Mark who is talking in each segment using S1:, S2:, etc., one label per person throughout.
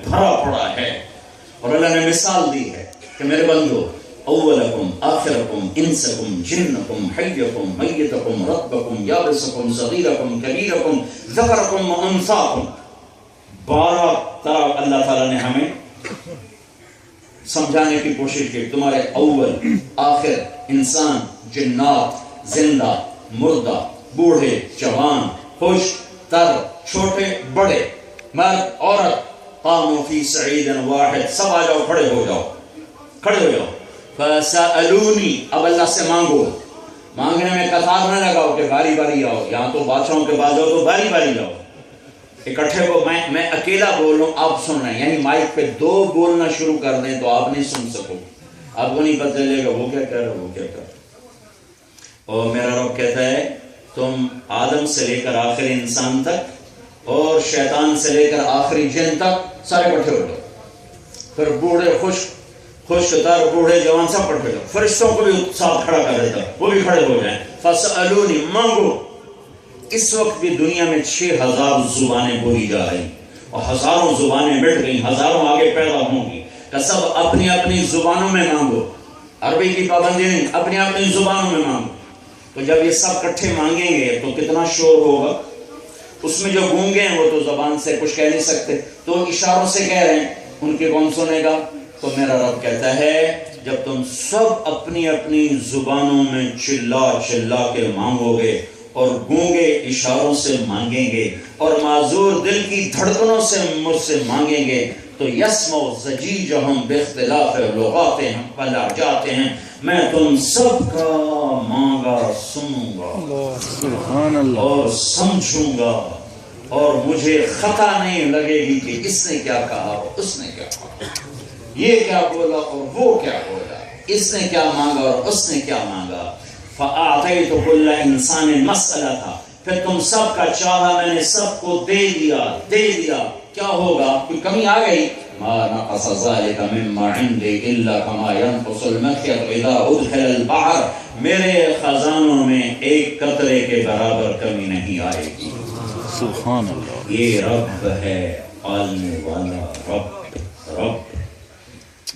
S1: بھرا پڑا ہے. اور اللہ نے مثال دی ہے کہ میرے بندو اولکم آخرکم انسکم جنکم حیکم میتکم رتبکم یابسکم صغیرکم کبیرکم ذکرکم و انثاکم. 12 طرح اللہ تعالیٰ نے ہمیں سمجھانے کی کوشش کی. تمہارے اول آخر انسان جنات زندہ مردہ بوڑھے جوان خوش تر چھوٹے بڑے مرد عورت قاموا فی صعید واحد. سب آ جاؤ کھڑے ہو جاؤ کھڑے ہو جاؤ. فسألونی اب اللہ سے مانگو. مانگنے میں قطار نہ لگاؤ کہ باری باری آؤ. یہاں تو بادشاہوں کے بعد ہو تو باری باری جاؤ. اکٹھے کو میں اکیلا بولوں آپ سن رہے ہیں یعنی مائک پہ 2 بولنا شروع کر دیں تو آپ نہیں سن سکو. آپ کو نہیں پتہ چلے گا وہ کیا کہہ رہا ہے وہ کیا کہہ رہا ہے. اور میرا رب کہتا ہے تم آدم سے لے کر آخری انسان تک اور شیطان سے لے کر آخری جن تک سارے اکٹھے ہو جاؤ. پھر بوڑھے خوش تر بوڑھے جوان سب اکٹھے ہو جاؤ. فرشتوں کو بھی ساتھ کھڑا کر دیتا وہ بھی کھڑے ہو جائیں. فسألونی مانگو. اس وقت بھی دنیا میں 6000 زبانیں بولی جا رہی اور ہزاروں زبانیں مٹ گئی ہزاروں آگے پیدا ہوں گی کہ سب اپنی اپنی زبانوں میں مانگو. عربی کی پابندی نہیں اپنی اپنی زبانوں میں مانگو. تو جب یہ سب کٹھے مانگیں گے تو کتنا شور ہوگا. اس میں جو گونگے ہیں وہ تو زبان سے کچھ کہہ نہیں سکتے تو اشاروں سے کہہ رہے ہیں ان کے کون سنے گا. تو میرا رب کہتا ہے جب تم سب اپنی اپنی زبانوں میں چلا چلا کے مانگو گے اور گونگے اشاروں سے مانگیں گے اور معذور دل کی دھڑکنوں سے مجھ سے مانگیں گے تو یسمع زجیجہم باختلاف لغاتہم ولہجاتہم میں تم سب کا مانگا سنوں گا
S2: سبحان اللہ
S1: اور سمجھوں گا اور مجھے خطا نہیں لگے گی کہ اس نے کیا کہا اور اس نے کیا کہا یہ کیا بولا اور وہ کیا بولا اس نے کیا مانگا اور اس نے کیا مانگا. فَأَعْطَيْتُ كُلَّ إِنسَانٍ مَسْأَلَتَهَا پھر تم سب کا چاہا میں نے سب کو دے دیا. کیا ہوگا کوئی کمی آ گئی. مَا نَقَصَ ذَلِكَ مِمَّا عِنْدِي إِلَّا كَمَا يَنْقُصُ الْمِخْيَطُ إِذَا أُدْخِلَ الْبَحْرَ میرے خزانوں میں ایک قطرے کے برابر کمی نہیں آئے گی.
S2: سبحان اللہ.
S1: یہ رب ہے پالنے والا رب.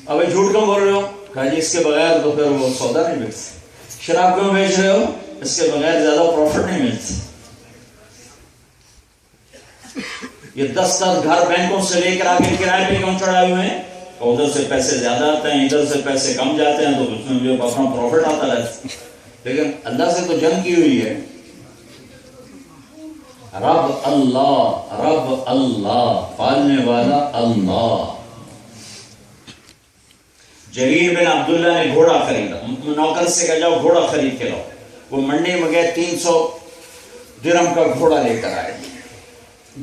S1: اب جھوٹ کیوں بول رہے ہو کہا جی اس کے بغیر تو پھر وہ سودا نہیں ملتا. شراب کیوں بیچ رہے ہو اس کے بغیر زیادہ پروفٹ نہیں ملتی. یہ 10 گھر بینکوں سے لے کر آگے کرائے پہ کیوں چڑھائے ہوئے ہیں. ادھر سے پیسے زیادہ آتے ہیں ادھر سے پیسے کم جاتے ہیں تو اس میں جو اپنا پروفٹ آتا رہتا ہے. لیکن اللہ سے تو جنگ کی ہوئی ہے. رب اللہ پالنے والا اللہ. جریر بن عبداللہ نے گھوڑا خریدا. نوکر سے کہا جاؤ گھوڑا خرید کے لاؤ. وہ منڈی میں گئے 300 درہم کا گھوڑا لے کر آئے.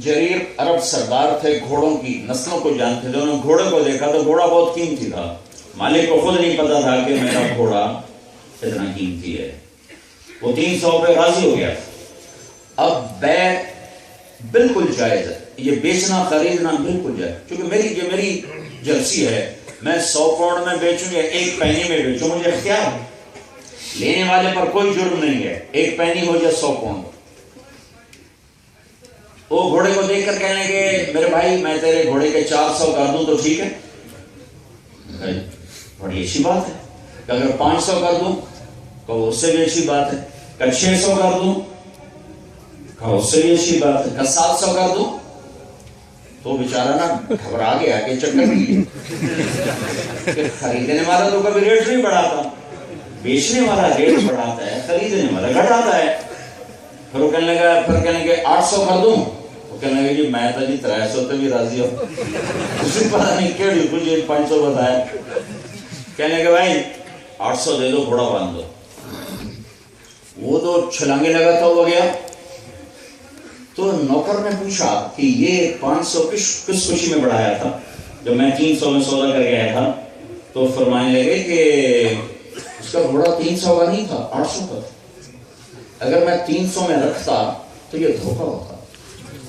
S1: جریر عرب سردار تھے گھوڑوں کی نسلوں کو جانتے تھے. انہوں نے گھوڑے کو دیکھا تو گھوڑا بہت قیمتی تھا. مالک کو خود نہیں پتا تھا کہ میرا گھوڑا اتنا قیمتی ہے. وہ 300 پہ راضی ہو گیا. اب بیع بالکل جائز ہے. یہ بیچنا خریدنا بالکل جائز. کیونکہ میری جرسی ہے میں 100 پاؤنڈ میں بیچوں یا 1 پینی میں بیچوں مجھے اختیار ہے. لینے والے پر کوئی جرم نہیں ہے. 1 پینی ہو یا 100 پاؤنڈ. وہ گھوڑے کو دیکھ کر کہنے کہ میرے بھائی میں تیرے گھوڑے کے 400 کر دوں تو ٹھیک ہے. بڑی اچھی بات ہے. کہ اگر 500 کر دوں تو اس سے بھی اچھی بات ہے. کہ 600 کر دوں کہ اس سے بھی اچھی بات ہے. کہ 700 کر دوں تو بیچارہ نا گھبرا گیا کہ چکر نہیں. خریدنے والا تو کبھی ریٹ نہیں بڑھاتا. بیچنے والا ریٹ بڑھاتا ہے خریدنے والا گھٹاتا ہے. پھر وہ کہنے لگا 800 کر دوں. وہ کہنے لگا جی میں تو جی 300 پہ بھی راضی ہوں. اسے پتا نہیں کیڑی مجھے 500 بتایا. کہنے لگا بھائی 800 دے دو گھوڑا باندھ دو. وہ تو چھلانگے لگاتا ہوا گیا. تو نوکر نے پوچھا کہ یہ 500 کس خوشی میں بڑھایا تھا. جب میں 300 میں سودا کر کے آیا تھا تو فرمانے لگے کہ اس کا گھوڑا 300 کا نہیں تھا 800 کا تھا. اگر میں 300 میں رکھتا تو یہ دھوکہ ہوتا.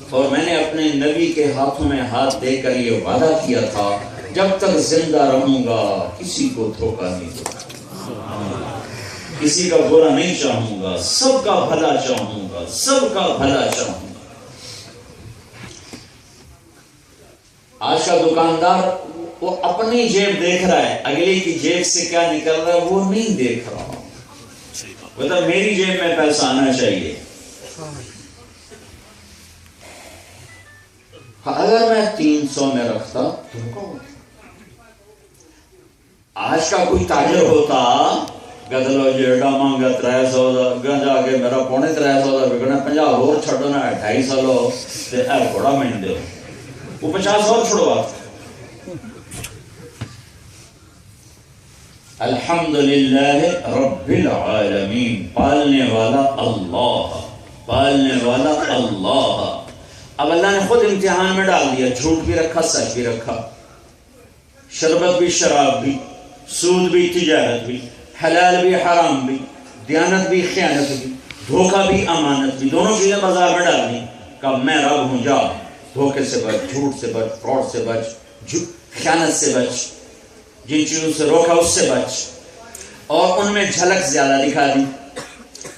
S1: اور میں نے اپنے نبی کے ہاتھوں میں ہاتھ دے کر یہ وعدہ کیا تھا جب تک زندہ رہوں گا کسی کو دھوکہ نہیں دوں. کسی کا برا نہیں چاہوں گا سب کا بھلا چاہوں گا سب کا بھلا چاہوں گا. آج کا دکاندار وہ اپنی جیب دیکھ رہا ہے، اگلی کی جیب سے کیا نکل رہا ہے وہ نہیں دیکھ رہا. مطلب میری جیب میں پیسہ آنا چاہیے. اگر میں 300 میں رکھتا تو آج کا کوئی تاجر ہوتا گدلو جیڑا مانگا 300 گنجا کے میرا 350 بکنا 50 اور چھڑو نا 250 لو تے اے بڑا مہین دے وہ 50 اور چھڑوا. الحمدللہ رب العالمین، پالنے والا اللہ، پالنے والا اللہ. اب اللہ نے خود امتحان میں ڈال دیا، جھوٹ بھی رکھا، سچ بھی رکھا، شربت بھی شراب بھی، سود بھی تجارت بھی، حلال بھی حرام بھی، دیانت بھی خیانت بھی، دھوکہ بھی امانت بھی، دونوں چیزیں بازار میں ڈال دی. کہ میں رب ہوں، جا دھوکے سے بچ، جھوٹ سے بچ، فراڈ سے بچ، خیانت سے بچ، جن چیزوں سے روکا اس سے بچ. اور ان میں جھلک زیادہ دکھا دی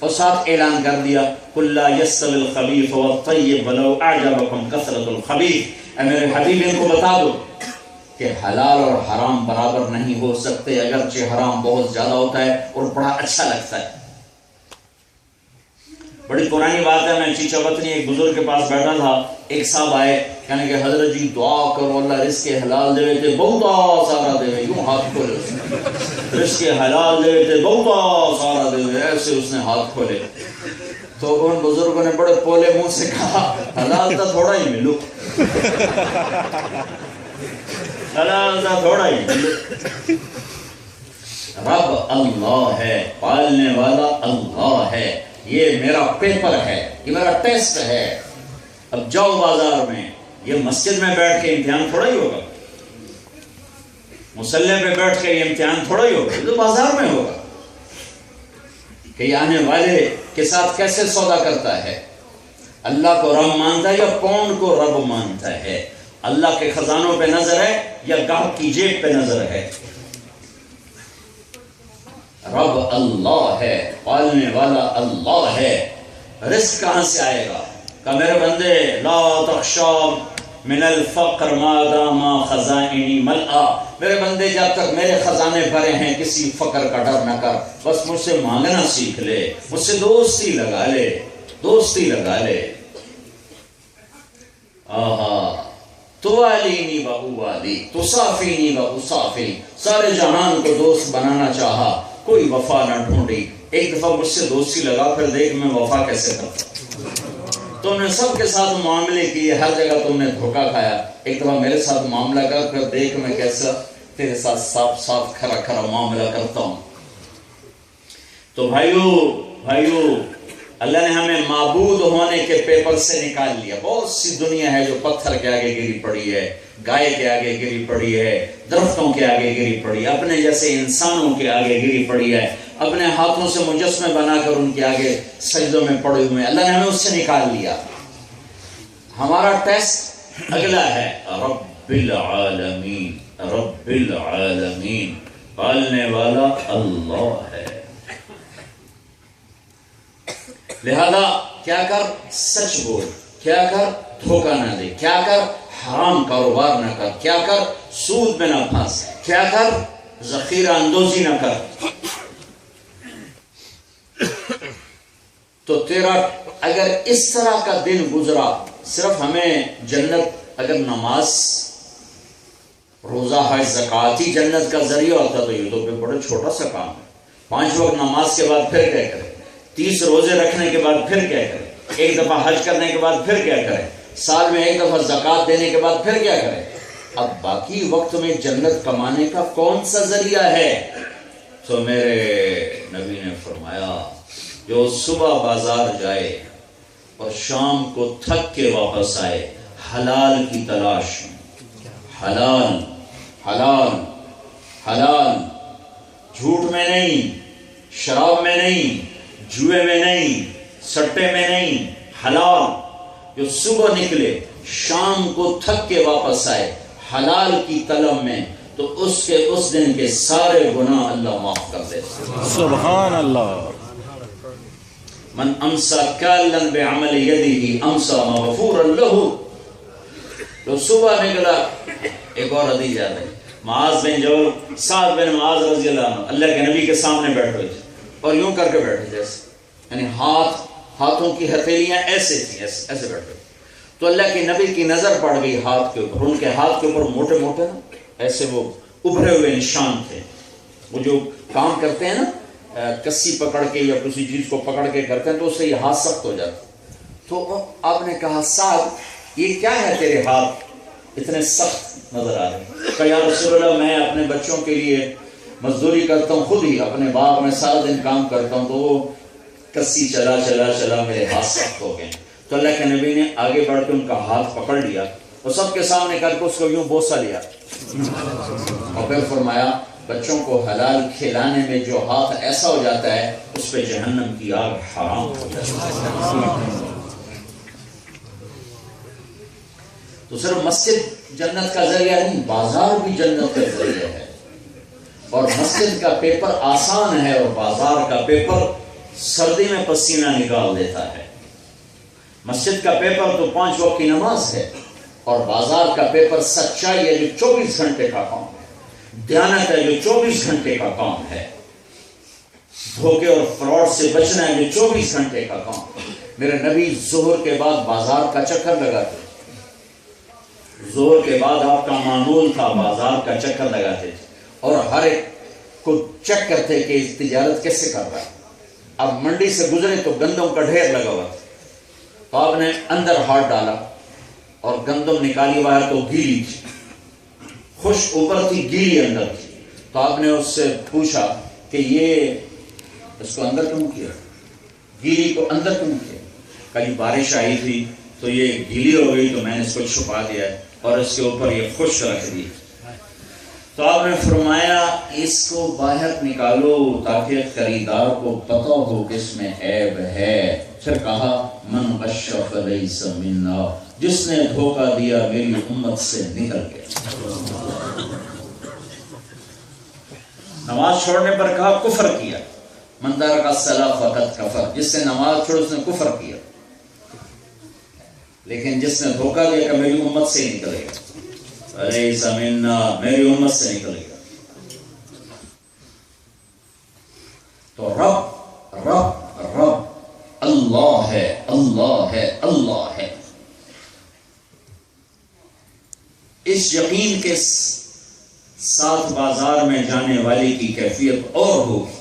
S1: اور ساتھ اعلان کر دیا قُلْ لَا يَسْتَوِي الْخَبِيثُ وَالطَّيِّبُ وَلَوْ أَعْجَبَكُمْ كَثْرَةُ الْخَبِيثِ. اے میرے حبیب ان کو بتا دو کہ حلال اور حرام برابر نہیں ہو سکتے، اگرچہ حرام بہت زیادہ ہوتا ہے اور بڑا اچھا لگتا ہے. بڑی پرانی بات ہے، میں چیچا وطنی ایک بزرگ کے پاس بیٹھا تھا، ایک صاحب آئے کہنے کہ حضرت جی دعا کرو اللہ رزق حلال دے تے بہت سارا دے. یوں ہاتھ کھولے، رزق حلال دے تے بہت سارا دے، ایسے اس نے ہاتھ کھولے. تو ان بزرگوں نے بڑے پولے منہ سے کہا حلال تا تھوڑا ہی ملو، حلال تا تھوڑا ہی ملو. رب اللہ ہے، پالنے والا اللہ ہے. یہ میرا پیپر ہے، یہ میرا ٹیسٹ ہے. اب جاؤ بازار میں، یہ مسجد میں بیٹھ کے امتحان تھوڑا ہی ہوگا، مصلی پہ بیٹھ کے یہ امتحان تھوڑا ہی ہوگا، یہ تو بازار میں ہوگا کہ یہ آنے والے کے ساتھ کیسے سودا کرتا ہے. اللہ کو رب مانتا ہے یا پونڈ کو رب مانتا ہے؟ اللہ کے خزانوں پہ نظر ہے یا گاہک کی جیب پہ نظر ہے؟ رب اللہ ہے، پالنے والا اللہ ہے. رزق کہاں سے آئے گا؟ کہ میرے بندے لا تخشا من الفقر ما دام خزائنی ملآ. میرے بندے جب تک میرے خزانے بھرے ہیں کسی فقر کا ڈر نہ کر، بس مجھ سے مانگنا سیکھ لے، مجھ سے دوستی لگا لے، دوستی لگا لے. آہا توالینی و اوالی تصافینی و اصافی. سارے جہان کو دوست بنانا چاہا، کوئی وفا نہ ڈھونڈی. ایک دفعہ مجھ سے دوستی لگا، پھر دیکھ میں وفا کیسے کرتا. تم نے سب کے ساتھ معاملے کیے، ہر جگہ تم نے دھوکہ کھایا. ایک دفعہ میرے ساتھ معاملہ کر، پھر دیکھ میں کیسا تیرے ساتھ صاف صاف کھرا کھرا معاملہ کرتا ہوں. تو بھائیو اللہ نے ہمیں معبود ہونے کے پیپر سے نکال لیا. بہت سی دنیا ہے جو پتھر کے آگے گری پڑی ہے، گائے کے آگے گری پڑی ہے، درختوں کے آگے گری پڑی ہے، اپنے جیسے انسانوں کے آگے گری پڑی ہے، اپنے ہاتھوں سے مجسمے بنا کر ان کے آگے سجدوں میں پڑے ہوئے. اللہ نے ہمیں اس سے نکال لیا. ہمارا ٹیسٹ اگلا ہے رب العالمین. رب العالمین، پالنے والا اللہ ہے. لہذا کیا کر؟ سچ بول. کیا کر؟ دھوکہ نہ دے. کیا کر؟ حرام کاروبار نہ کر. کیا کر؟ سود میں نہ پھنس. کیا کر؟ ذخیرہ اندوزی نہ کر. تو تیرا اگر اس طرح کا دن گزرا، صرف ہمیں جنت، اگر نماز روزہ حج زکوٰۃ ہی جنت کا ذریعہ ہوتا تو یہ تو بڑا چھوٹا سا کام ہے. 5 وقت نماز کے بعد پھر کیا کرے؟ 30 روزے رکھنے کے بعد پھر کیا کرے؟ ایک دفعہ حج کرنے کے بعد پھر کیا کرے؟ سال میں ایک دفعہ زکوٰۃ دینے کے بعد پھر کیا کرے؟ اب باقی وقت میں جنت کمانے کا کون سا ذریعہ ہے؟ تو میرے نبی نے فرمایا جو صبح بازار جائے اور شام کو تھک کے واپس آئے حلال کی تلاش میں، حلال حلال حلال، جھوٹ میں نہیں، شراب میں نہیں، جوئے میں نہیں، سٹے میں نہیں، حلال. جو صبح نکلے شام کو تھک کے واپس آئے حلال کی طلب میں، تو اس دن کے سارے گناہ اللہ معاف کر دیتا.
S2: سبحان اللہ.
S1: من امسا کالن بعمل یدہ امسا مغفورا لہ. جو صبح نکلا ایک اور حدیث یاد ہے، معاذ بن جبل، سعد بن معاذ رضی اللہ عنہ اللہ کے نبی کے سامنے بیٹھے ہوئے تھے اور یوں کر کے بیٹھے جیسے، یعنی ہاتھوں کی ہتھیلیاں ایسے تھیں، ایسے بیٹھے. تو اللہ کے نبی کی نظر پڑ گئی ہاتھ کے اوپر. ان کے ہاتھ کے اوپر موٹے موٹے نا ایسے وہ ابھرے ہوئے نشان تھے. وہ جو کام کرتے ہیں نا کسی پکڑ کے یا کسی چیز کو پکڑ کے کرتے ہیں تو اس سے یہ ہاتھ سخت ہو جاتا. تو آپ نے کہا سعد یہ کیا ہے تیرے ہاتھ اتنے سخت نظر آ رہے ہیں؟ کہ یا رسول اللہ میں اپنے بچوں کے لیے مزدوری کرتا ہوں، خود ہی اپنے باغ میں سارا دن کام کرتا ہوں، تو وہ کسی چلا میرے ہاتھ سخت ہو گئے. تو اللہ کے نبی نے آگے بڑھ کے ان کا ہاتھ پکڑ لیا اور سب کے سامنے کر کے اس کو یوں بوسہ لیا اور پھر فرمایا بچوں کو حلال کھلانے میں جو ہاتھ ایسا ہو جاتا ہے اس پہ جہنم کی آگ حرام ہو جاتی ہے. تو صرف مسجد جنت کا ذریعہ نہیں، بازار بھی جنت کا ذریعہ ہے. اور مسجد کا پیپر آسان ہے اور بازار کا پیپر سردی میں پسینہ نکال دیتا ہے. مسجد کا پیپر تو 5 وقت کی نماز ہے اور بازار کا پیپر سچائی ہے جو 24 گھنٹے کا کام ہے، دیانت ہے جو 24 گھنٹے کا کام ہے، دھوکے اور فراڈ سے بچنا ہے جو 24 گھنٹے کا کام ہے. میرے نبی ظہر کے بعد بازار کا چکر لگاتے، ظہر کے بعد آپ کا معمول تھا بازار کا چکر لگاتے تھے اور ہر ایک کو چیک کرتے کہ اس تجارت کیسے کر رہا ہے. اب منڈی سے گزرے تو گندم کا ڈھیر لگا ہوا تھا، تو آپ نے اندر ہاتھ ڈالا اور گندم نکالی ہوا ہے تو گیلی تھی، خشک اوپر تھی گیلی اندر تھی. تو آپ نے اس سے پوچھا کہ یہ اس کو اندر کیوں کیا، گیلی کو اندر کیوں کیا؟ کل بارش آئی تھی تو یہ گیلی ہو گئی تو میں نے اس کو چھپا دیا ہے اور اس کے اوپر یہ خشک رکھ دی. تو آپ نے فرمایا اس کو باہر نکالو تاکہ خریدار کو پتہ ہو کہ اس میں عیب ہے. پھر کہا من غش فلیس منا، جس نے دھوکہ دیا میری امت سے نکل گیا. نماز چھوڑنے پر کہا کفر کیا، من ترک الصلاۃ فقد کفر، جس نے نماز چھوڑ اس نے کفر کیا. لیکن جس نے دھوکہ دیا کہ میری امت سے نکلے گا، فلیس منا، میری امت سے نکلے گا. تو رب رب رب اللہ ہے، اللہ ہے، اللہ ہے. اس یقین کے ساتھ بازار میں جانے والے کی کیفیت اور ہوگی،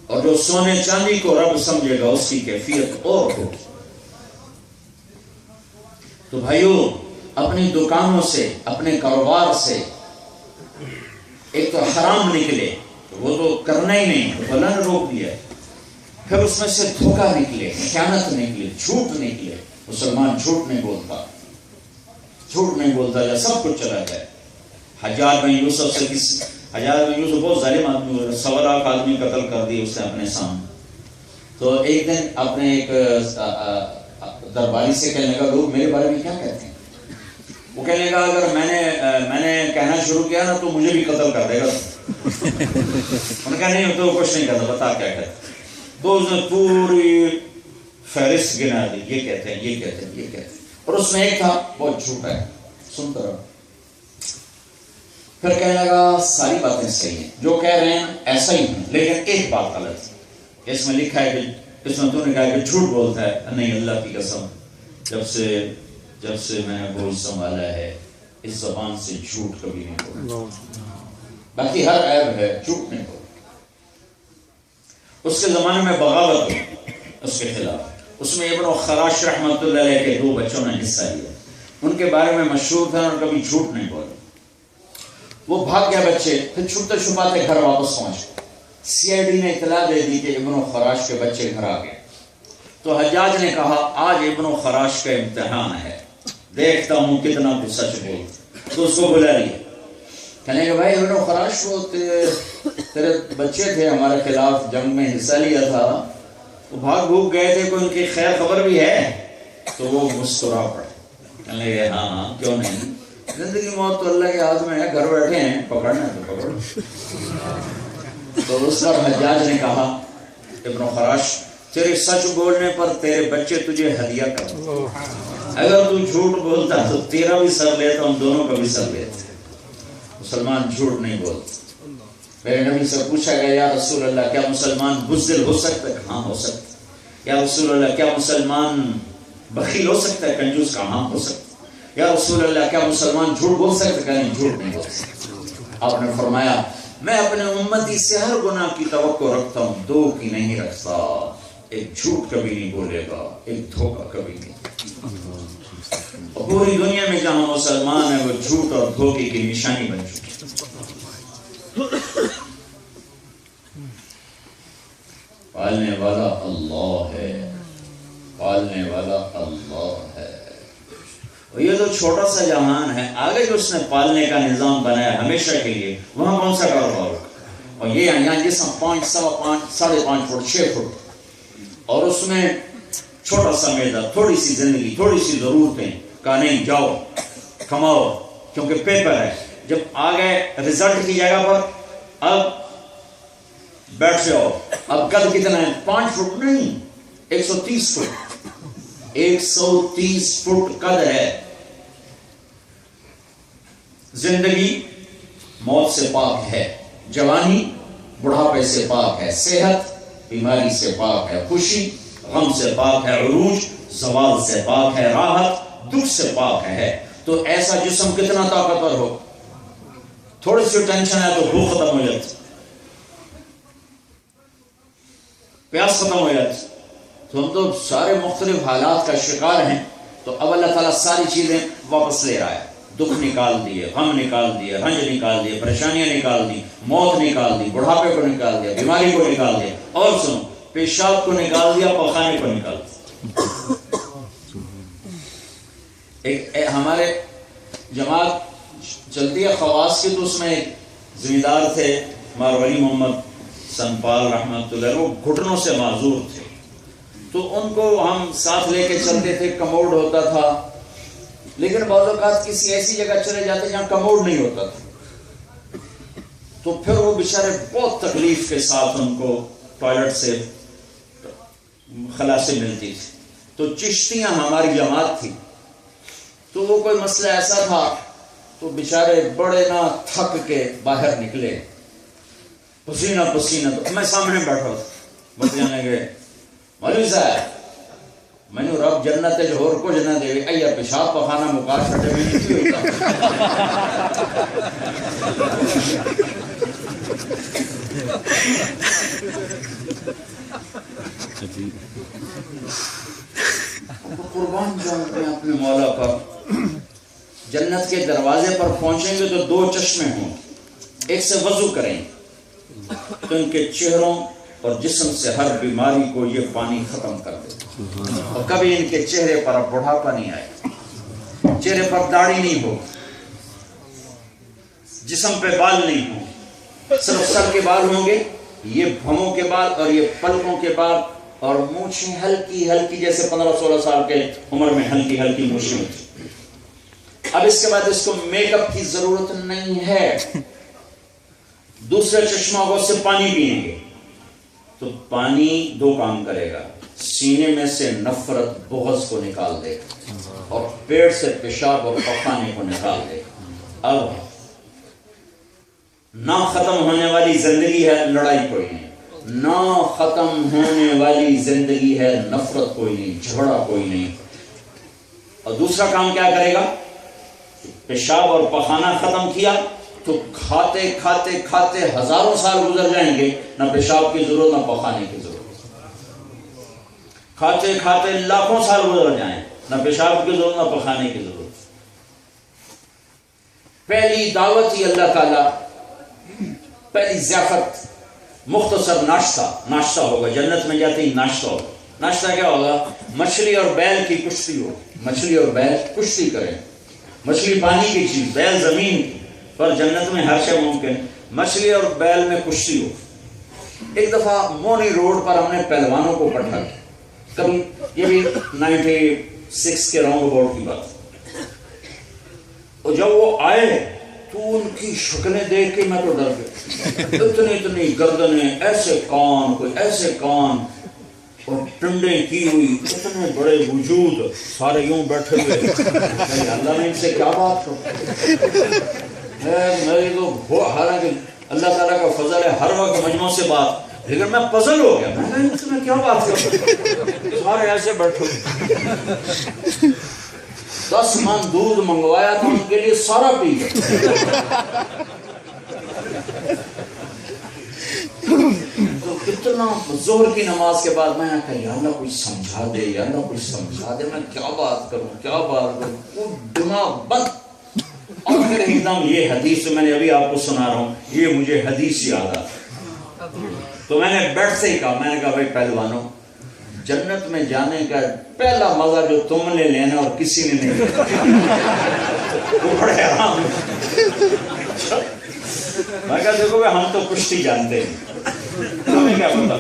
S1: اور جو سونے چاندی کو رب سمجھے گا اس کی کیفیت اور ہوگی. تو بھائیو اپنی دکانوں سے اپنے کاروبار سے ایک تو حرام نکلے وہ تو کرنا ہی نہیں، تو اللہ نے روک دیا. پھر اس میں سے دھوکہ نکلے، خیانت نکلے، جھوٹ نکلے. مسلمان جھوٹ نہیں بولتا، جھوٹ نہیں بولتا، یا سب کچھ چلا جائے. حجاج بن یوسف سے حجاج بن یوسف بہت ظالم آدمی ہوئے، 1.25 لاکھ آدمی قتل کر دیے اس نے اپنے سامنے. تو ایک دن اپنے ایک درباری سے کہنے لگا لوگ میرے بارے میں کیا کہتے ہیں؟ وہ کہنے لگا اگر میں نے کہنا شروع کیا نا تو مجھے بھی قتل کر دے گا. انہوں نے کہا نہیں تو کچھ نہیں کرتا، بتا کیا کہتے. تو اس نے پوری فہرست گنا دی، یہ کہتے ہیں، یہ کہتے ہیں، یہ کہتے ہیں. اور اس میں ایک تھا بہت جھوٹا ہے، سنتا رہا. پھر کہنے لگا ساری باتیں صحیح ہیں، جو کہہ رہے ہیں ایسا ہی ہے، لیکن ایک بات غلط ہے. اس میں لکھا ہے کہ اس میں تو نے کہا کہ جھوٹ بولتا ہے. نہیں اللہ کی قسم، جب سے میں نے بول سنبھالا ہے اس زبان سے جھوٹ کبھی نہیں بولا. باقی ہر عیب ہے، جھوٹ نہیں بولا. اس کے زمانے میں بغاوت ہوئی اس کے خلاف. اس میں ابن خراش رحمۃ اللہ علیہ کے 2 بچوں نے حصہ لیا. ان کے بارے میں مشہور تھا اور کبھی جھوٹ نہیں بولا. وہ بھاگ گیا بچے، پھر چھپتے چھپاتے گھر واپس پہنچ. CID نے اطلاع دے دی کہ ابن خراش کے بچے گھر آ گئے. تو حجاج نے کہا آج ابن خراش کا امتحان ہے، دیکھتا ہوں کتنا کچھ سچ بولتا. تو اس کو بلا لیا. کہنے کہ بھائی ابن خراش وہ تیرے بچے تھے، ہمارے خلاف جنگ میں حصہ لیا تھا، وہ بھاگ بھوگ گئے تھے، کوئی ان کی خیر خبر بھی ہے؟ تو وہ مسکرا پڑے. کہنے لگے ہاں کیوں نہیں، زندگی موت تو اللہ کے ہاتھ میں ہے، گھر بیٹھے ہیں، پکڑنا ہے تو پکڑو. تو اس پر حجاج نے کہا ابن خراش تیرے سچ بولنے پر تیرے بچے تجھے ہدیہ کریں. اگر تو جھوٹ بولتا تو تیرا بھی سر لیتا، ہم دونوں کا بھی سر لیتے. مسلمان جھوٹ نہیں بولتے. میرے نبی سے پوچھا گیا یا رسول اللہ کیا مسلمان بزدل ہو سکتا ہے؟ ہاں ہو سکتا ہے. یا رسول اللہ کیا مسلمان بخیل ہو سکتا ہے؟ کنجوس کا ہاں ہو سکتا ہے. یا رسول اللہ کیا مسلمان جھوٹ بول سکتا ہے؟ جھوٹ نہیں بول سکتا. آپ نے فرمایا میں اپنے امتی سے ہر گناہ کی توقع رکھتا ہوں، دو کی نہیں رکھتا. ایک جھوٹ کبھی نہیں بولے گا، ایک دھوکہ کبھی نہیں. اور پوری دنیا میں جہاں مسلمان ہیں وہ جھوٹ اور دھوکے کی نشانی بن چکی. پالنے والا اللہ ہے، پالنے والا اللہ ہے. اور یہ جو چھوٹا سا جہان ہے، آگے جو اس نے پالنے کا نظام بنایا ہمیشہ کے لیے، وہاں کون سا کاروبار ہوگا؟ اور یہ یہاں جسم 5 سوا 5 5.5 فٹ 6 فٹ، اور اس میں چھوٹا سا میدان، تھوڑی سی زندگی، تھوڑی سی ضرورتیں. کہا نہیں جاؤ کماؤ، کیونکہ پیپر ہے. جب آ گئے رزلٹ کی جگہ پر اب بیٹھ جاؤ. اب قد کتنا ہے؟ 5 فٹ نہیں، 130 فٹ. 130 فٹ قد ہے. زندگی موت سے پاک ہے، جوانی بڑھاپے سے پاک ہے، صحت بیماری سے پاک ہے، خوشی غم سے پاک ہے، عروج زوال سے پاک ہے، راحت دکھ سے پاک ہے. تو ایسا جسم کتنا طاقتور ہو، تھوڑی سی ٹینشن ہے تو بھوک ختم ہو جاتی، پیاس ختم ہو جاتی. تو ہم تو سارے مختلف حالات کا شکار ہیں. تو اب اللہ تعالیٰ ساری چیزیں واپس لے رہا ہے. دکھ نکال دیے، غم نکال دیے، رنج نکال دیے، پریشانیاں نکال دی، موت نکال دی، بڑھاپے کو نکال دیا، بیماری کو نکال دیا، اور سنو پیشاب کو نکال دیا، پخانے کو نکال دیا. ایک ہمارے جماعت چلتی ہے خواص کی، تو اس میں ایک ذمہ دار تھے مارولی محمد سنپال رحمۃ اللہ، وہ گھٹنوں سے معذور تھے. تو ان کو ہم ساتھ لے کے چلتے تھے. کموڈ ہوتا تھا، لیکن بعض اوقات کسی ایسی جگہ چلے جاتے جہاں کموڈ نہیں ہوتا تھا، تو پھر وہ بیچارے بہت تکلیف کے ساتھ ان کو ٹوائلٹ سے خلاصی ملتی تھی. تو چشتیاں ہماری جماعت تھی، تو وہ کوئی مسئلہ ایسا تھا تو بیچارے بڑے نہ تھک کے باہر نکلے پسینہ پسینہ. تو میں سامنے بیٹھا تھا، بتانے گئے مولوی صاحب میں نے رب جنت ہے جو اور کچھ نہ دے ایا پیشاب پخانا مکا چھٹے میں نہیں ہوتا. قربان جاؤں میں اپنے مولا پر. جنت کے دروازے پر پہنچیں گے تو 2 چشمے ہوں، ایک سے وضو کریں تو ان کے چہروں اور جسم سے ہر بیماری کو یہ پانی ختم کر دے. اور کبھی ان کے چہرے پر بڑھاپا نہیں آئے، چہرے پر داڑھی نہیں ہو، جسم پہ بال نہیں ہو، صرف سر کے بال ہوں گے، یہ بھووں کے بال اور یہ پلکوں کے بال، اور مونچھیں ہلکی ہلکی جیسے 15-16 سال کے عمر میں ہلکی ہلکی مونچھیں ہوتی. اب اس کے بعد اس کو میک اپ کی ضرورت نہیں ہے. دوسرے چشمہ کو سے پانی پئیں گے تو پانی 2 کام کرے گا. سینے میں سے نفرت بغض کو نکال دے گا، اور پیٹ سے پیشاب اور پخانے کو نکال دے گا. اب نہ ختم ہونے والی زندگی ہے لڑائی کوئی نہیں، نہ ختم ہونے والی زندگی ہے نفرت کوئی نہیں، جھگڑا کوئی نہیں. اور دوسرا کام کیا کرے گا؟ پیشاب اور پخانہ ختم کیا تو کھاتے کھاتے کھاتے ہزاروں سال گزر جائیں گے، نہ پیشاب کی ضرورت نہ پخانے کی ضرورت. کھاتے کھاتے لاکھوں سال گزر جائیں، نہ پیشاب کی ضرورت نہ پخانے کی ضرورت. پہلی دعوت ہی اللہ تعالیٰ، پہلی ضیافت مختصر ناشتہ ہوگا. جنت میں جاتے ہی ناشتہ ہوگا. ناشتہ کیا ہوگا؟ مچھلی اور بیل کی کشتی ہو. مچھلی اور بیل کشتی کریں. مچھلی پانی کی چیز، بیل زمین کی، پر جنت میں ہر شے ممکن. مچھلی اور بیل میں کشتی ہو. ایک دفعہ مونی روڈ پر ہم نے پہلوانوں کو پڑھا، کبھی یہ بھی 96 کے راؤنڈ اباؤٹ کی بات. اور جب وہ آئے تو ان کی شکلیں دیکھ کے میں تو ڈر گیا. اتنی گردنیں، ایسے کان، کوئی ایسے کان، اور ٹنڈیں کی ہوئی اتنے بڑے وجود سارے یوں بیٹھے ہوئے. اللہ نے ان سے کیا بات کرو. میری تو حالانکہ اللہ تعالیٰ کا فضل ہے ہر وقت مجموع سے بات, لیکن میں پزل ہو گیا. میں کیا بات کروں, سارے ایسے بیٹھے. 10 من دودھ منگوایا تھا ان کے لیے, سارا پی گیا. تو کتنا ظہر کی نماز کے بعد میں نے کہا یا اللہ کچھ سمجھا دے, یا اللہ کچھ سمجھا دے, میں کیا بات کروں, کیا بات کروں. وہ دماغ بند. اور پھر ایک دم یہ حدیث میں نے ابھی آپ کو سنا رہا ہوں, یہ مجھے حدیث یاد آ. تو میں نے بیٹھ سے ہی کہا, میں نے کہا بھائی پہلوانوں, جنت میں جانے کا پہلا مزہ جو تم نے لینا اور کسی نے نہیں, وہ بڑے آرام. میں کہا دیکھو بھائی ہم تو کشتی جانتے ہیں, ہمیں کیا پتا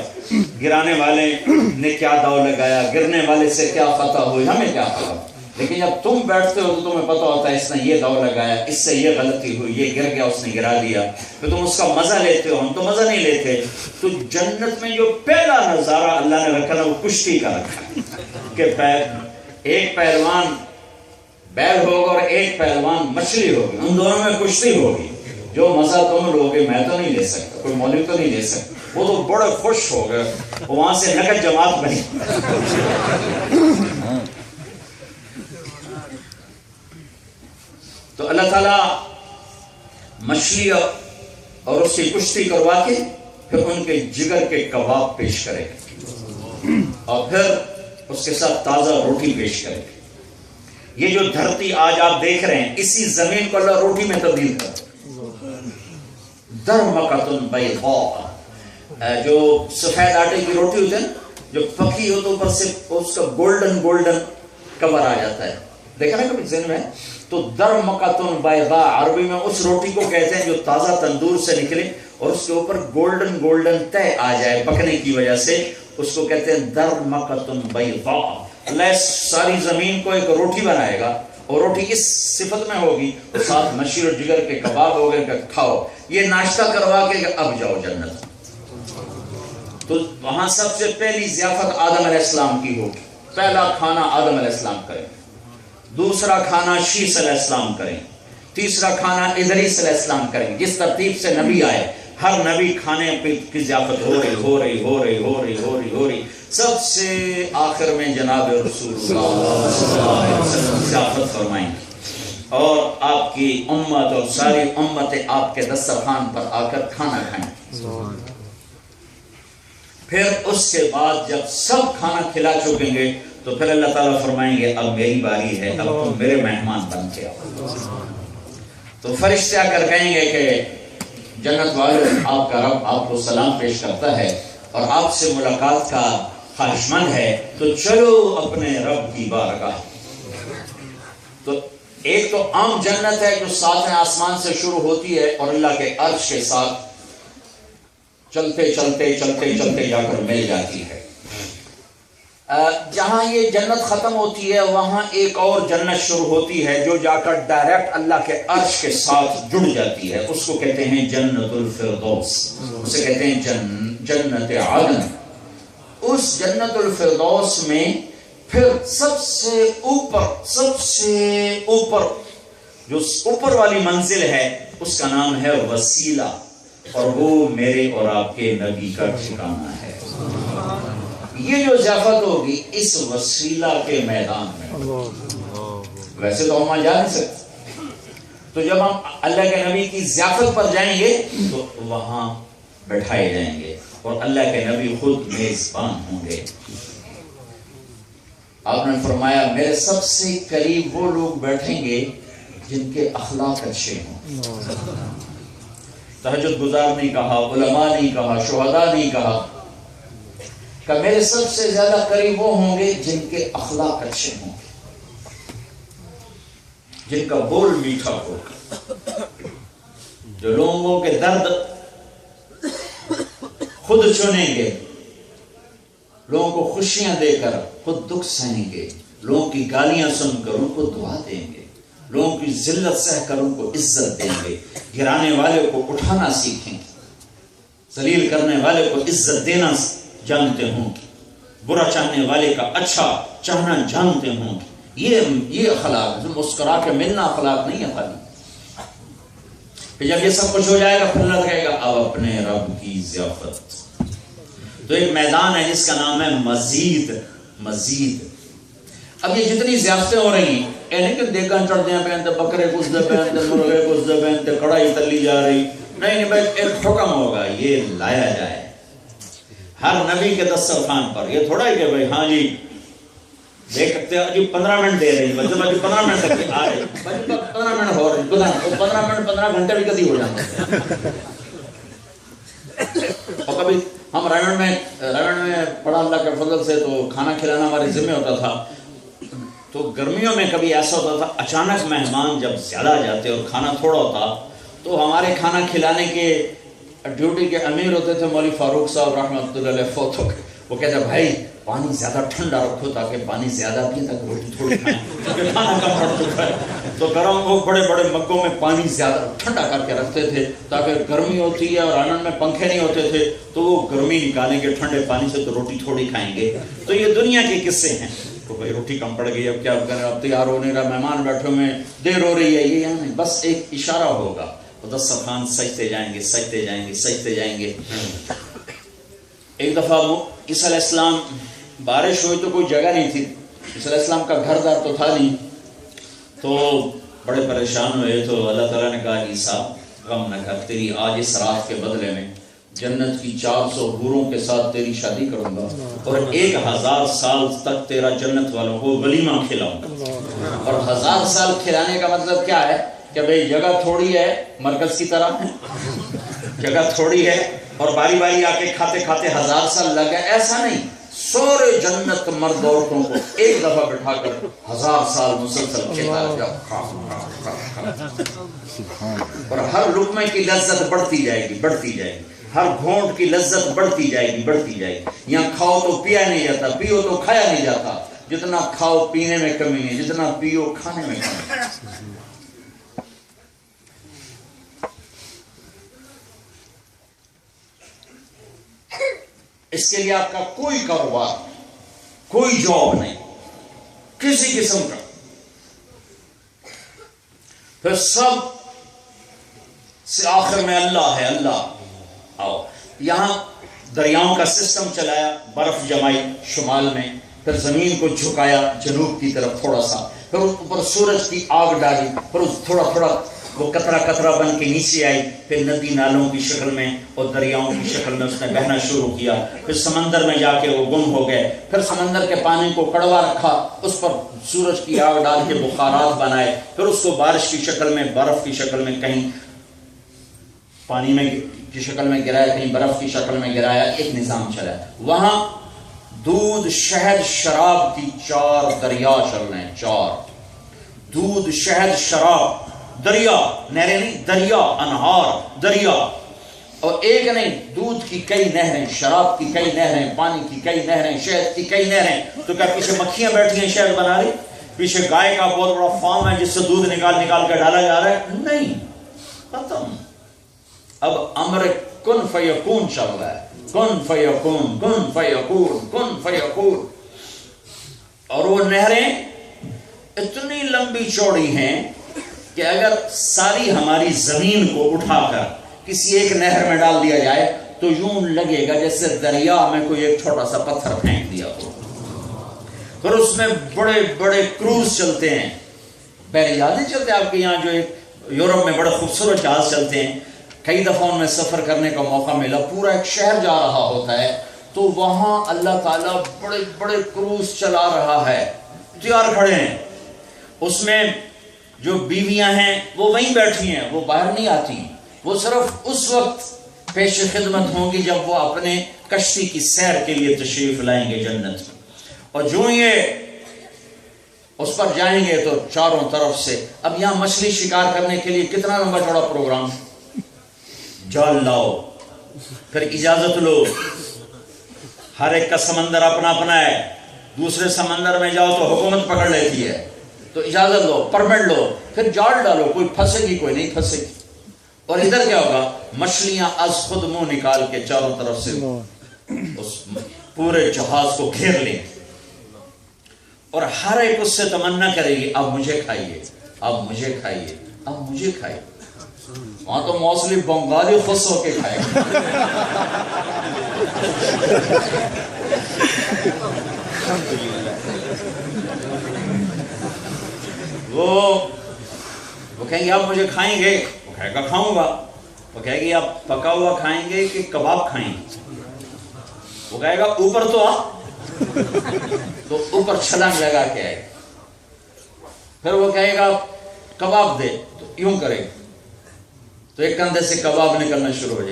S1: گرانے والے نے کیا داؤ لگایا, گرنے والے سے کیا فتح ہوئی, ہمیں کیا پتا. لیکن جب تم بیٹھتے ہو تو تمہیں پتا ہوتا ہے اس نے یہ داؤ لگایا, اس سے یہ غلطی ہوئی, یہ گر گیا, اس نے گرا دیا, تو تم اس کا مزہ لیتے ہو. ہم تو مزہ نہیں لیتے. تو جنت میں جو پہلا نظارہ اللہ نے رکھا نا وہ کشتی کا رکھا کہ ایک پہلوان بیل ہوگا اور ایک پہلوان مچھلی ہوگی, ان دونوں میں کشتی ہوگی. جو مزہ تم لوگے میں تو نہیں لے سکتا, کوئی مولوی تو نہیں لے سکتا. وہ تو بڑے خوش ہو گئے, وہاں سے نقد جماعت بنی. تو اللہ تعالیٰ مچھلی اور اس کی کشتی کروا کے پھر ان کے جگر کے کباب پیش کرے گا, اور پھر اس کے ساتھ تازہ روٹی پیش کرے گا. یہ جو دھرتی آج آپ دیکھ رہے ہیں, اسی زمین کو اللہ روٹی میں تبدیل کر. درمقتن بیضاء, جو سفید آٹے کی روٹی ہوتی ہے نا, جو پکی ہو تو اوپر سے اس کا گولڈن کور آ جاتا ہے, دیکھا نا کبھی ذہن میں. تو درمقتن بیضاء عربی میں اس روٹی کو کہتے ہیں جو تازہ تندور سے نکلے اور اس کے اوپر گولڈن تہ آ جائے پکنے کی وجہ سے, اس کو کہتے ہیں درمقتن بیضاء. اللہ ساری زمین کو ایک روٹی بنائے گا, اور روٹی اس صفت میں ہوگی, اور ساتھ مچھلی اور جگر کے کباب ہو گئے کہ کھاؤ. یہ ناشتہ کروا کے اب جاؤ جنت. تو وہاں سب سے پہلی ضیافت آدم علیہ السلام کی ہوگی. پہلا کھانا آدم علیہ السلام کریں, دوسرا کھانا شیس علیہ السلام کریں, تیسرا کھانا ادریس علیہ السلام کریں. جس ترتیب سے نبی آئے, ہر نبی کھانے کی ضیافت ہو رہی. سب سے آخر میں جناب رسول اللہ صلی اللہ علیہ وسلم ضیافت فرمائیں, اور آپ کی امت اور ساری امت آپ کے دسترخوان پر آ کر کھانا کھائیں. پھر اس کے بعد جب سب کھانا کھلا چکیں گے تو پھر اللہ تعالیٰ فرمائیں گے اب میری باری ہے, اب تم میرے مہمان بن کے آؤ. تو فرشتے آ کر کہیں گے کہ جنت والے, آپ کا رب آپ کو سلام پیش کرتا ہے اور آپ سے ملاقات کا خواہشمند ہے, تو چلو اپنے رب کی بارگاہ. تو ایک تو عام جنت ہے جو 7ویں آسمان سے شروع ہوتی ہے اور اللہ کے عرش کے ساتھ چلتے جا کر مل جاتی ہے. جہاں یہ جنت ختم ہوتی ہے وہاں ایک اور جنت شروع ہوتی ہے جو جا کر ڈائریکٹ اللہ کے عرش کے ساتھ جڑ جاتی ہے. اس کو کہتے ہیں جنت الفردوس, اسے کہتے ہیں جنت عدن. اس جنت الفردوس میں پھر سب سے اوپر جو اوپر والی منزل ہے اس کا نام ہے وسیلہ, اور وہ میرے اور آپ کے نبی کا ٹھکانہ ہے. یہ جو ضیافت ہوگی اس وسیلہ کے میدان میں. ویسے تو ہم وہاں جا نہیں سکتے, تو جب ہم اللہ کے نبی کی ضیافت پر جائیں گے تو وہاں بیٹھائے جائیں گے اور اللہ کے نبی خود میزبان ہوں گے. آپ نے فرمایا میرے سب سے قریب وہ لوگ بیٹھیں گے جن کے اخلاق اچھے ہوں. تہجد گزار نہیں کہا, علماء نہیں کہا, شہداء نہیں کہا, کہ میرے سب سے زیادہ قریب وہ ہوں گے جن کے اخلاق اچھے ہوں, جن کا بول میٹھا ہو, جو لوگوں کے درد خود چنیں گے, لوگوں کو خوشیاں دے کر خود دکھ سہیں گے, لوگوں کی گالیاں سن کر ان کو دعا دیں گے, لوگوں کی ذلت سہ کر ان کو عزت دیں گے, گرانے والے کو اٹھانا سیکھیں گے, ذلیل کرنے والے کو عزت دینا جانتے ہوں. برا چاہنے والے کا اچھا چاہنا جانتے ہوں. یہ اخلاق مسکرا کے ملنا اخلاق نہیں ہے خالی. کہ جب یہ سب کچھ ہو جائے گا پھر اللہ کہے گا اب اپنے رب کی ضیافت. تو ایک میدان ہے جس کا نام ہے مزید. اب یہ جتنی ضیافتیں ہو رہی ہیں یہ نہیں کہ دیگاں چڑھ دیں پہ بکرے کچھ دے پہ مرغے کچھ دے پہ کڑھائی تلی جا رہی. نہیں بھائی ایک حکم ہوگا یہ لایا جائے ہر نبی کے دسترخوان پر. یہ تھوڑا ہے کہ بھائی ہاں جی دیکھ سکتے ہیں جی 15 منٹ دے رہی بچے 15 منٹ تک آ رہے 15 منٹ ہو رہی 15 منٹ 15 گھنٹے بھی کبھی ہو جاتے ہیں. اور کبھی ہم رائمنڈ میں پڑھا اللہ کے فضل سے تو کھانا کھلانا ہمارے ذمہ ہوتا تھا. تو گرمیوں میں کبھی ایسا ہوتا تھا اچانک مہمان جب زیادہ آ جاتے اور کھانا تھوڑا ہوتا تو ہمارے کھانا کھلانے کے ڈیوٹی کے امیر ہوتے تھے مولوی فاروق صاحب رحمۃ اللہ علیہ فوت ہو گئے. وہ کہتے ہیں بھائی پانی زیادہ ٹھنڈا رکھو تاکہ پانی زیادہ پیے تاکہ روٹی تھوڑی کھائیں کیونکہ کھانا کم پڑ چکا ہے. تو گرم وہ بڑے بڑے مگوں میں پانی زیادہ ٹھنڈا کر کے رکھتے تھے تاکہ گرمی ہوتی ہے اور آنگن میں پنکھے نہیں ہوتے تھے تو وہ گرمی نکالیں گے ٹھنڈے پانی سے تو روٹی تھوڑی کھائیں گے. تو یہ دنیا کے قصے ہیں. تو بھائی روٹی کم پڑ گئی اب کیا کریں اب تیار ہو نہیں رہا مہمان بیٹھے ہوئے دیر ہو رہی ہے یہ نہیں بس ایک اشارہ ہوگا دسترخوان سجتے جائیں گے. ایک دفعہ عیسیٰ علیہ السلام بارش ہوئی تو کوئی جگہ نہیں تھی. عیسیٰ علیہ السلام کا گھر دار تو تھا نہیں تو بڑے پریشان ہوئے. تو اللہ تعالیٰ نے کہا عیسیٰ غم نہ کر تیری آج اس رات کے بدلے میں جنت کی 400 حوروں کے ساتھ تیری شادی کروں گا اور 1000 سال تک تیرا جنت والوں کو ولیمہ کھلاؤں گا. اور 1000 سال کھلانے کا مطلب کیا ہے کہ بھئی جگہ تھوڑی ہے مرکز کی طرح جگہ تھوڑی ہے اور باری باری آ کے کھاتے 1000 سال لگ گئے. ایسا نہیں سورے جنت مرد عورتوں کو ایک دفعہ بٹھا کر 1000 سال مسلسل کھلایا اور ہر لقمے کی لذت بڑھتی جائے گی ہر گھونٹ کی لذت بڑھتی جائے گی. یہاں کھاؤ تو پیا نہیں جاتا پیو تو کھایا نہیں جاتا. جتنا کھاؤ پینے میں کمی ہے جتنا پیو کھانے میں کمی ہے. اس کے لیے آپ کا کوئی کاروبار کوئی جاب نہیں کسی قسم کا. پھر سب سے آخر میں اللہ ہے. اللہ آؤ یہاں دریاؤں کا سسٹم چلایا برف جمائی شمال میں پھر زمین کو جھکایا جنوب کی طرف تھوڑا سا پھر اوپر سورج کی آگ ڈالی پھر تھوڑا وہ قطرہ بن کے نیچے آئی پھر ندی نالوں کی شکل میں اور دریاؤں کی شکل میں اس نے بہنا شروع کیا. پھر سمندر میں جا کے وہ گم ہو گئے. پھر سمندر کے پانی کو کڑوا رکھا اس پر سورج کی آگ ڈال کے بخارات بنائے پھر اس کو بارش کی شکل میں برف کی شکل میں کہیں پانی میں کی شکل میں گرایا کہیں برف کی شکل میں گرایا. ایک نظام چلا. وہاں دودھ شہد شراب کی 4 دریا چل رہے ہیں. 4 دودھ شہد شراب دریا نہریں نہیں دریا انہار دریا اور ایک نہیں دودھ کی کئی نہریں شراب کی کئی نہریں پانی کی کئی نہریں شہد کی کئی نہریں. تو کیا پیچھے مکھیاں بیٹھی ہیں شہد بنا رہی پیچھے گائے کا بہت بڑا فارم ہے جس سے دودھ نکال کے ڈالا جا رہا ہے. نہیں ختم. اب امر کن فیکون چل رہا ہے. کن فیکون کن فیکون کن فیکون. اور وہ نہریں اتنی لمبی چوڑی ہیں کہ اگر ساری ہماری زمین کو اٹھا کر کسی ایک نہر میں ڈال دیا جائے تو یوں لگے گا جیسے دریا میں کوئی ایک چھوٹا سا پتھر پھینک دیا ہو. پھر اس میں بڑے بڑے کروز چلتے ہیں. بحری جہاز چلتے ہیں آپ کے یہاں جو ایک یورپ میں بڑے خوبصورت جہاز چلتے ہیں. کئی دفعہ ان میں سفر کرنے کا موقع ملا. پورا ایک شہر جا رہا ہوتا ہے تو وہاں اللہ تعالیٰ بڑے بڑے کروز چلا رہا ہے تیار کھڑے ہیں. اس میں جو بیویاں ہیں وہ وہیں بیٹھی ہیں وہ باہر نہیں آتی. وہ صرف اس وقت پیش خدمت ہوں گی جب وہ اپنے کشتی کی سیر کے لیے تشریف لائیں گے جنت میں. اور جو یہ اس پر جائیں گے تو چاروں طرف سے اب یہاں مچھلی شکار کرنے کے لیے کتنا لمبا چوڑا پروگرام. جال لاؤ پھر اجازت لو. ہر ایک کا سمندر اپنا اپنا ہے. دوسرے سمندر میں جاؤ تو حکومت پکڑ لیتی ہے تو اجازت لو پرمٹ لو پھر جال ڈالو. کوئی پھنسے گی کوئی نہیں پھنسے گی. اور ادھر کیا ہوگا مچھلیاں از خود منہ نکال کے چاروں طرف سے اس پورے جہاز کو گھیر لیں اور ہر ایک اس سے تمنا کرے گی اب مجھے کھائیے، اب مجھے کھائیے، اب مجھے کھائیے۔ وہاں تو موصلی بنگالی خوش ہو کے کھائے گا۔ وہ کہیں گے اب مجھے کھائیں گے، وہ کہے گا کھاؤں گا۔ وہ کہے گی اب پکا ہوا کھائیں گے کہ کباب کھائیں گے؟ وہ کہے گا اوپر تو آ، تو اوپر چھلانگ لگا کے آئے گا۔ پھر وہ کہے گا کباب دے، تو یوں کرے گا تو ایک کندھے سے کباب نکلنا شروع ہو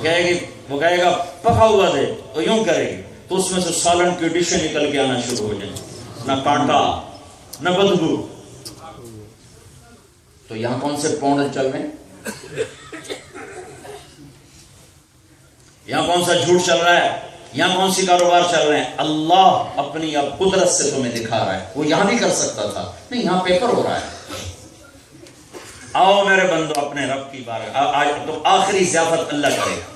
S1: جائیں گے۔ وہ کہے گا پکا ہوا دے، تو یوں کرے گی تو اس میں سے سالن کی ڈشیں نکل کے آنا شروع ہو جائیں گے، نہ کانٹا نہ بدبو۔ تو یہاں کون سے پونڈ چل رہے ہیں؟ یہاں کون سا جھوٹ چل رہا ہے؟ یہاں کون سی کاروبار چل رہے ہیں؟ اللہ اپنی اب قدرت سے تمہیں دکھا رہا ہے، وہ یہاں بھی کر سکتا تھا، نہیں یہاں پیپر ہو رہا ہے۔ آؤ میرے بندو اپنے رب کی بارگاہ، آج تو آخری ضیافت اللہ کرے گا۔